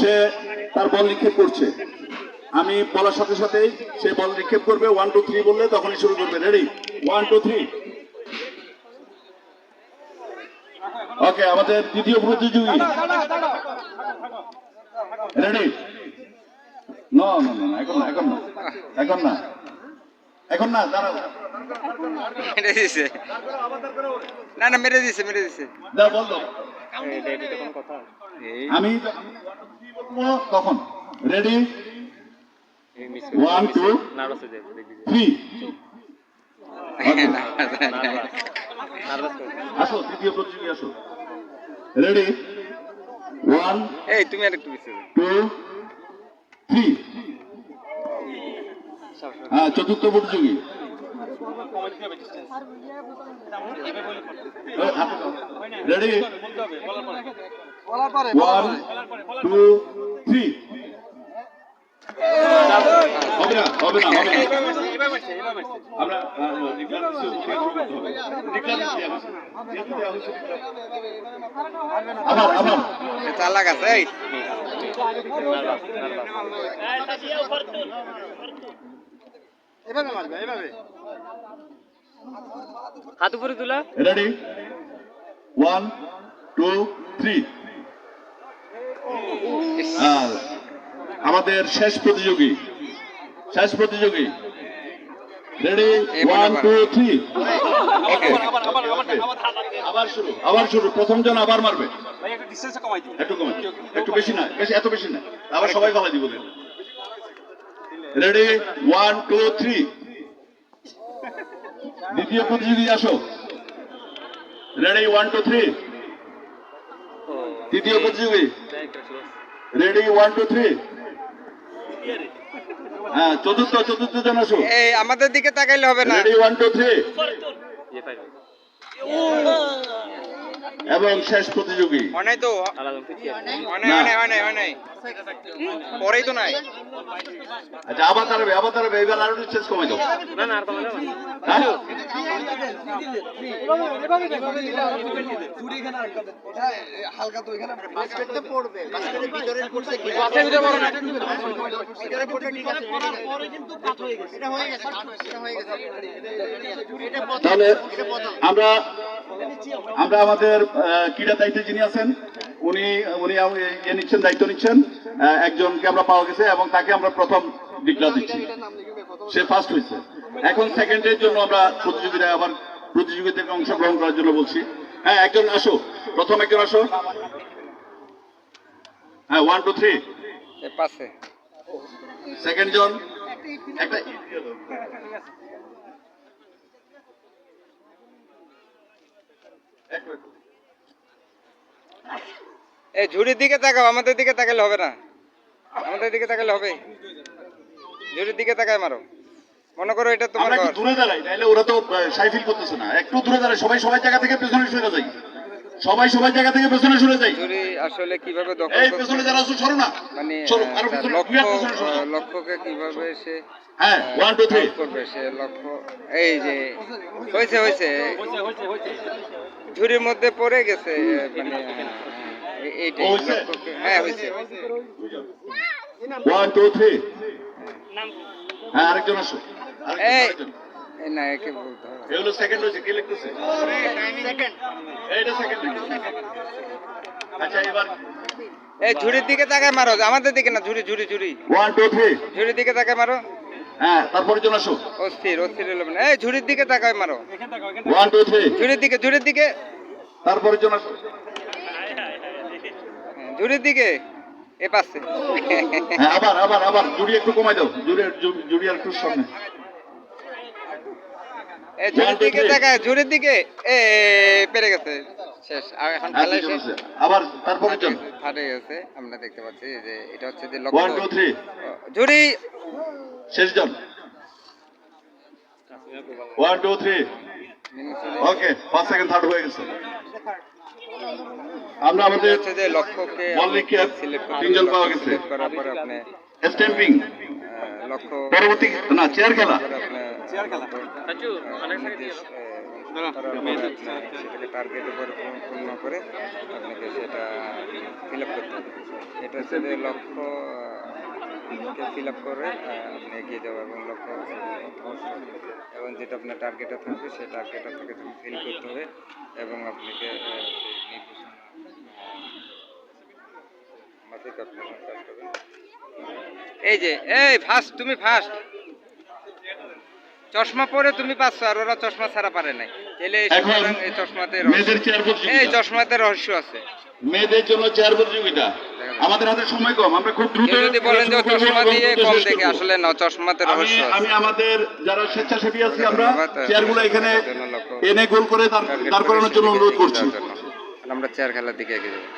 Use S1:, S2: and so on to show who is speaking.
S1: সে তার বল নিক্ষেপ করছে। আমি বলার সাথে সাথেই সে বল নিক্ষেপ করবে, 1 2 3 বললে তখনই শুরু করবে। রেডি, 1 2 3। ওকে, আমাদের দ্বিতীয় প্রতিযোগী রেডি। না না না, এখন না, এখন না, এখন না, এখন না, দাঁড়াও।
S2: মেরে দিছে, না না মেরে দিছে, মেরে দিছে।
S1: দাও, বল দাও। আমি তখন রেডি, 1 2 3। আসো, তৃতীয় প্রতিযোগী আসো। রেডি, 1
S2: এই তুমি আর একটু পিছিয়ে
S1: 2 3। হ্যাঁ, চতুর্থ প্রতিযোগী। রেডি, 1 2 3। হবে না, হবে না, হবে না। আমরা আবার আবার
S2: চালাক আছে। এই
S3: এভাবে মারবে, এভাবে
S2: হাত উপরে তোলা।
S1: রেডি, 1 2 3। আমাদের শেষ প্রতিযোগী, শেষ প্রতিযোগী। রেডি, 1 2 3। আবার শুরু, আবার শুরু। প্রথম জন আবার মারবে। একটু কমাই, একটু বেশি না, বেশি, এত বেশি না। আবার সবাই গলা দিব। রেডি, 1 2 3। দ্বিতীয় প্রতিযোগী আসো। রেডি, 1 2 3। তৃতীয় প্রতিযোগী। রেডি, 1 2 3। হ্যাঁ, চতুর্থ জন আসো।
S2: এই আমাদের দিকে তাকাইলে হবে না।
S1: রেডি, 1 2 3। এবং শেষ প্রতিযোগী।
S2: অনেক তো অনেক পরেই তো নাই।
S1: আচ্ছা, আবার দাঁড়াবে, আবার দাঁড়াবে। এবার আরো চেষ্টা কমাই দাও।
S2: না না আর কমানো যাবে না।
S1: হ্যাঁ?
S3: হালকা তো এখানে বাস্কেটে পড়বে, বাস্কেটের ভিতরে পড়ছে কি?
S2: বাসের ভিতরে পড়ে না।
S3: ভিতরে পড়ছে, ঠিক আছে। পরে কিন্তু কাট হয়ে গেছে। এটা হয়ে গেছে, এটা হয়ে গেছে। এটা প্রথম,
S1: তাহলে
S3: এটা প্রথম।
S1: আমরা আমাদের ক্রীড়া দায়িত্বে যিনি আছেন উনি উনি নিচ্ছেন, দায়িত্ব নিচ্ছেন। একজনকে আমরা পাওয়া গেছে এবং তাকে আমরা প্রথম ডিক্লেয়ার দিচ্ছি। সে ফার্স্ট হয়েছে। এখন সেকেন্ডের জন্য আমরা প্রতিযোগিতায় অংশগ্রহণ করার জন্য বলছি। হ্যাঁ, একজন আসো, প্রথম একজন আসো। হ্যাঁ, 1 2 3।
S2: পাশে
S1: সেকেন্ড জন একটা
S2: এই ঝুড়ির দিকে তাকাও, আমাদের দিকে তাকালে হবে না। আমাদের দিকে তাকালে হবে। ঝুড়ির দিকে তাকায় মারো। মনে করো এটা তোমার
S1: আমরা একটু
S2: ঘর।
S1: দূরে দাঁড়াই, নাহলে ওরা তো সাই ফিল করতেছে না। একটু দূরে দাঁড়াই, সবাই জায়গা থেকে পেছনে সরে যাই। সবাই জায়গা থেকে পেছনে সরে যাই।
S2: ঝুড়ি আসলে কিভাবে দখল
S1: এই
S2: করছে,
S1: পেছনে যারা আছো সরো না।
S2: মানে
S1: সরো, আরো
S2: তার
S1: পেছনে, দুই হাত পেছনে সরো।
S2: লক্ষ্যকে কিভাবে সে
S1: হ্যাঁ, 1 2 3।
S2: করবে, সে লক্ষ্য। এই যে হয়েছে ঝুড়ির মধ্যে পড়ে গেছে, মানে এইটাই
S1: হয়েছে?
S2: লক্ষ্যকে। হ্যাঁ হয়েছে।
S1: 1 2 3। হ্যাঁ, আরেকজন আসো।
S2: এই
S1: আরেকজন।
S2: না, একে বলতে হবে।
S1: এগুলো সেকেন্ড হয়েছে, কে লিখতেছে?
S3: সেকেন্ড।
S1: এইটা সেকেন্ড। আচ্ছা, এবার
S2: এই ঝুড়ির দিকে তাকায় মারো, আমাদের দিকে না। ঝুড়ি
S1: 1 2 3।
S2: ঝুড়ির দিকে তাকায় মারো।
S1: হ্যাঁ, তারপরে জন আসো।
S2: অস্থির হলো না। এই ঝুড়ির দিকে তাকায় মারো।
S1: 1 2 3।
S2: ঝুড়ির দিকে
S1: তারপরে জন আসো।
S2: ঝুড়ির দিকে এ পাশে।
S1: হ্যাঁ, আবার জুড়ি একটু কমাই দাও। জুড়ি আর একটু সামনে।
S2: এই ঝুড়ির দিকে তাকায়, ঝুড়ির দিকে। এ পেরে গেছে, শেষ। আর এখন
S1: হ্যাঁ,
S2: খেলা
S1: দুজন
S2: শেষ।
S1: আছে। আবার তারপরে জন।
S2: হারে গেছে, আমরা দেখতে পাচ্ছি যে এটা হচ্ছে যে
S1: 1 2 3।
S2: ঝুড়ি।
S1: শেষ জন। 1 2 3। ওকে, 5 সেকেন্ড থার্ড হয়ে গেছে। আমরা আমাদের
S2: হচ্ছে যে লক্ষ্যকে
S1: বল নিক্ষেপ
S2: সিলেক্ট
S1: তিনজন পাওয়া গেছে।
S2: করার পরে আপনি
S1: স্ট্যাম্পিং
S2: লক্ষ্য
S1: পরবর্তী না চেয়ার খেলা।
S2: চেয়ার খেলা করার পরে আপনার সেটাকে টার্গেট উপরে পূর্ণ করে আপনাকে সেটা ফিল আপ করতে হবে। এটা হচ্ছে যে লক্ষ্য ফিল আপ করে আপনি এগিয়ে যাওয়া এবং লক্ষ্য অবশ্যই এবং যেটা আপনার টার্গেটে থাকবে সেই টার্গেট আপনাকে ফিল করতে হবে এবং আপনাকে সেই নির্দেশনা মাফিক আপনার কাজ করবেন। এই যে এই ফার্স্ট তুমি ফার্স্ট চশমা পরে তুমি পাচ্ছ আর ওরা চশমা ছাড়া পারে নাই তাহলে এই
S1: এখন
S2: সুতরাং এই চশমাতে
S1: মেয়েদের চেয়ার
S2: এই
S1: প্রতিযোগিতা,
S2: চশমাতে রহস্য আছে।
S1: মেয়েদের জন্য চেয়ার প্রতিযোগিতা। আমাদের হাতে সময় কম, আমরা খুব দ্রুত
S2: কেউ যদি বলেন যে ও
S1: শুরু করবো
S2: চশমা
S1: এবং
S2: দিয়ে
S1: দ্রুত
S2: কম
S1: শেষ
S2: দেখে
S1: করবো।
S2: আসলে না চশমাতে রহস্য
S1: আমি
S2: আছে।
S1: আমাদের যারা স্বেচ্ছাসেবী আছি আমরা
S2: ধন্যবাদ।
S1: চেয়ারগুলো এখানে
S2: জন্য লক্ষ্য
S1: এনে গোল করে দাঁড় করানোর জন্য অনুরোধ করছি।
S2: আমরা চেয়ার খেলার দিকে এগিয়ে যাবো।